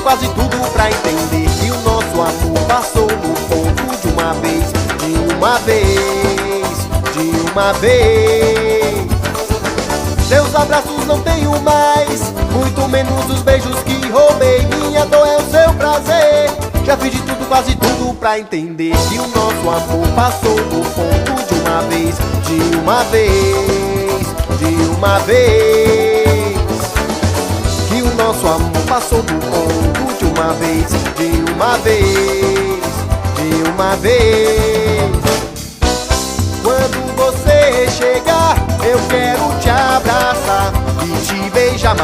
quase tudo pra entender que o nosso amor passou no ponto de uma vez, de uma vez, de uma vez. Seus abraços não tenho mais, muito menos os beijos que roubei. Minha dor é o seu prazer. Já fiz de tudo, quase tudo pra entender que o nosso amor passou no ponto de uma vez, de uma vez, de uma vez. Que o nosso amor passou no ponto de uma vez, de uma vez, de uma vez. Quando você chegar, eu quero te abraçar e te beijar mais.